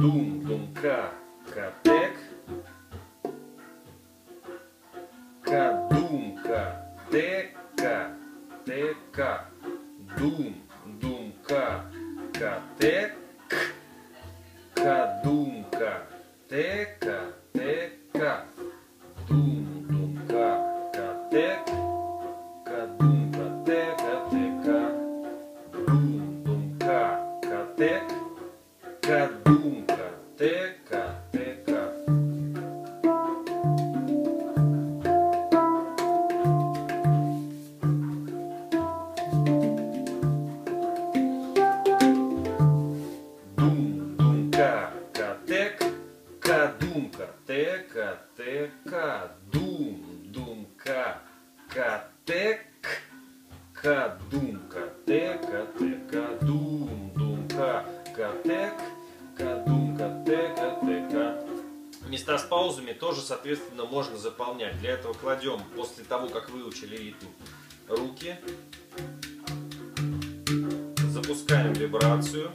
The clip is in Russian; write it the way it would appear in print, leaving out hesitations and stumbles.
Дум, дум, ка, тек. Дум, тека, тека. Дум, дум, ка, тек. Дум, тека, тека. Дум, дум, ка, тек. Дум, тека, тека. Дум, дум, ка, тек. Дум, тека, тека. Кадумка, тека, тека, дум, думка, катек, кадумка, тека, тека, дум, думка, катек, кадумка, тека, тека. Места с паузами тоже, соответственно, можно заполнять. Для этого кладем, после того, как выучили ритм, руки, запускаем вибрацию.